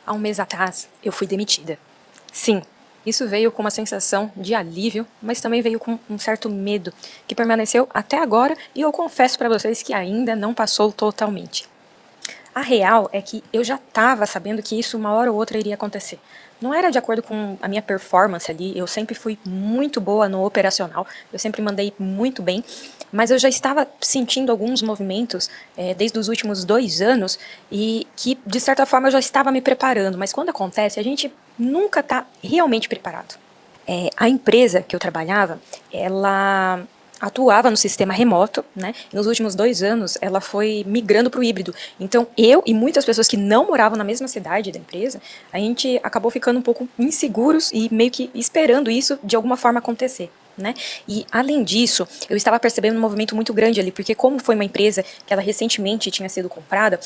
Há um mês atrás, eu fui demitida. Sim, isso veio com uma sensação de alívio, mas também veio com um certo medo, que permaneceu até agora e eu confesso para vocês que ainda não passou totalmente. A real é que eu já estava sabendo que isso uma hora ou outra iria acontecer. Não era de acordo com a minha performance ali, eu sempre fui muito boa no operacional, eu sempre mandei muito bem, mas eu já estava sentindo alguns movimentos desde os últimos 2 anos e que, de certa forma, eu já estava me preparando, mas quando acontece, a gente nunca está realmente preparado. A empresa que eu trabalhava, ela atuava no sistema remoto, né? E nos últimos 2 anos, ela foi migrando para o híbrido. Então, eu e muitas pessoas que não moravam na mesma cidade da empresa, a gente acabou ficando um pouco inseguros e meio que esperando isso de alguma forma acontecer. Né? E além disso, eu estava percebendo um movimento muito grande ali, porque como foi uma empresa que ela recentemente tinha sido comprada,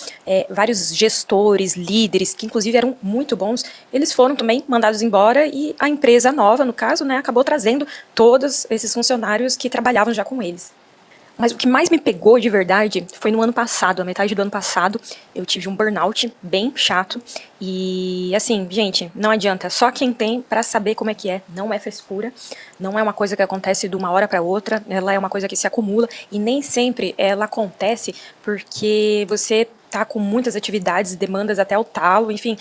vários gestores, líderes, que inclusive eram muito bons, eles foram também mandados embora e a empresa nova, no caso, né, acabou trazendo todos esses funcionários que trabalhavam já com eles. Mas o que mais me pegou de verdade foi no ano passado, a metade do ano passado, eu tive um burnout bem chato. E assim, gente, não adianta, só quem tem pra saber como é que é, não é frescura, não é uma coisa que acontece de uma hora pra outra, ela é uma coisa que se acumula e nem sempre ela acontece porque você tá com muitas atividades, demandas até o talo, enfim.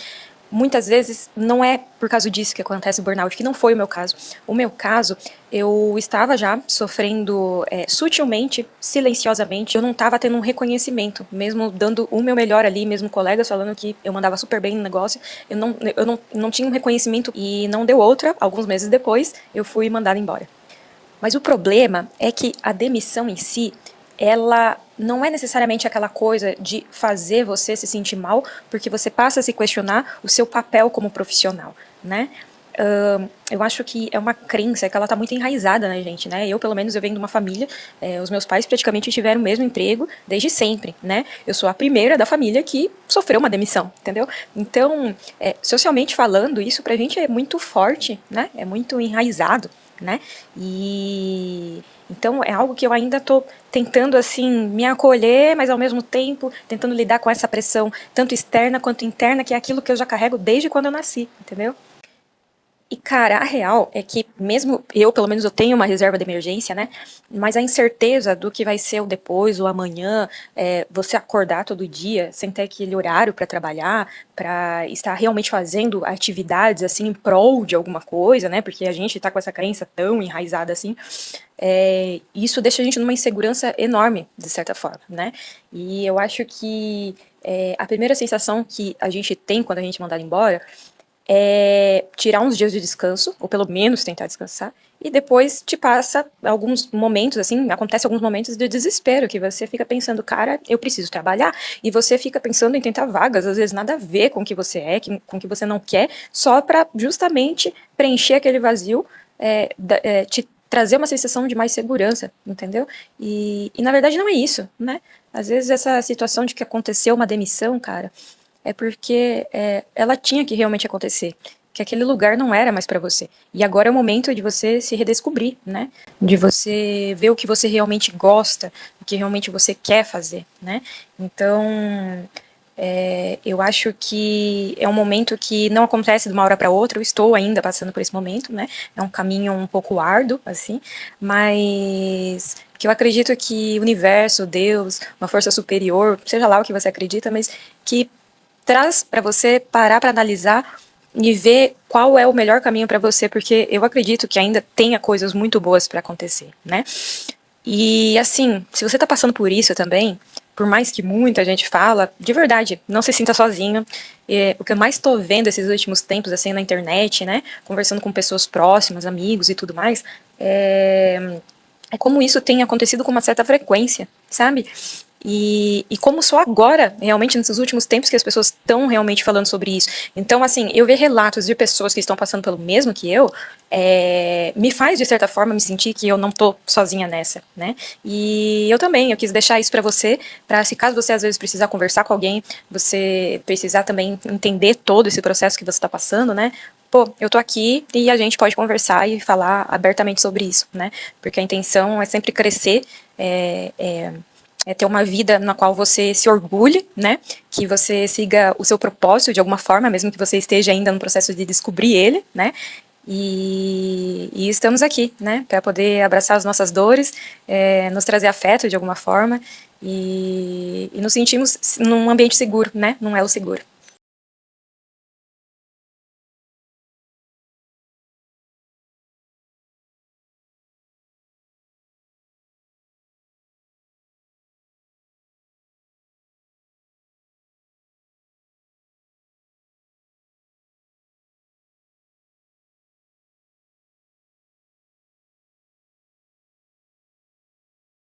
Muitas vezes não é por causa disso que acontece o burnout, que não foi o meu caso. O meu caso, eu estava já sofrendo sutilmente, silenciosamente, eu não estava tendo um reconhecimento, mesmo dando o meu melhor ali, mesmo colegas falando que eu mandava super bem no negócio, eu não tinha um reconhecimento e não deu outra. Alguns meses depois, eu fui mandada embora. Mas o problema é que a demissão em si, ela não é necessariamente aquela coisa de fazer você se sentir mal, porque você passa a se questionar o seu papel como profissional, né? Eu acho que é uma crença que ela tá muito enraizada na gente, né? Eu, pelo menos, eu venho de uma família, os meus pais praticamente tiveram o mesmo emprego desde sempre, né? Eu sou a primeira da família que sofreu uma demissão, entendeu? Então, socialmente falando, isso pra gente é muito forte, né? É muito enraizado, né? E então é algo que eu ainda tô tentando assim me acolher, mas ao mesmo tempo tentando lidar com essa pressão tanto externa quanto interna, que é aquilo que eu já carrego desde quando eu nasci, entendeu? E, cara, a real é que mesmo eu, pelo menos eu tenho uma reserva de emergência, né? Mas a incerteza do que vai ser o depois, o amanhã, você acordar todo dia sem ter aquele horário para trabalhar, para estar realmente fazendo atividades assim em prol de alguma coisa, né? Porque a gente tá com essa crença tão enraizada assim, isso deixa a gente numa insegurança enorme, de certa forma, né? E eu acho que a primeira sensação que a gente tem quando a gente é mandado embora tirar uns dias de descanso, ou pelo menos tentar descansar, e depois te passa alguns momentos, assim, acontece alguns momentos de desespero, que você fica pensando, cara, eu preciso trabalhar, e você fica pensando em tentar vagas, às vezes nada a ver com o que você é, com o que você não quer, só para justamente preencher aquele vazio, te trazer uma sensação de mais segurança, entendeu? E na verdade não é isso, né? Às vezes essa situação de que aconteceu uma demissão, cara, é porque ela tinha que realmente acontecer. Que aquele lugar não era mais para você. E agora é o momento de você se redescobrir, né? De você ver o que você realmente gosta, o que realmente você quer fazer, né? Então, eu acho que é um momento que não acontece de uma hora para outra. Eu estou ainda passando por esse momento, né? É um caminho um pouco árduo, assim, mas que eu acredito que o universo, Deus, uma força superior, seja lá o que você acredita, mas que traz para você parar para analisar e ver qual é o melhor caminho para você, porque eu acredito que ainda tenha coisas muito boas para acontecer, né? E assim, se você tá passando por isso também, por mais que muita gente fala, de verdade, não se sinta sozinho. O que eu mais tô vendo esses últimos tempos, assim, na internet, né, conversando com pessoas próximas, amigos e tudo mais, é como isso tem acontecido com uma certa frequência, sabe? E como só agora, realmente, nesses últimos tempos, que as pessoas estão realmente falando sobre isso. Então, assim, eu ver relatos de pessoas que estão passando pelo mesmo que eu, me faz, de certa forma, me sentir que eu não tô sozinha nessa, né? E eu também, eu quis deixar isso pra você, pra se caso você às vezes precisar conversar com alguém, você precisar também entender todo esse processo que você tá passando, né? Pô, eu tô aqui e a gente pode conversar e falar abertamente sobre isso, né? Porque a intenção é sempre crescer, é ter uma vida na qual você se orgulhe, né? Que você siga o seu propósito de alguma forma, mesmo que você esteja ainda no processo de descobrir ele, né? E estamos aqui, né? Para poder abraçar as nossas dores, nos trazer afeto de alguma forma e nos sentimos num ambiente seguro, né? Num elo seguro.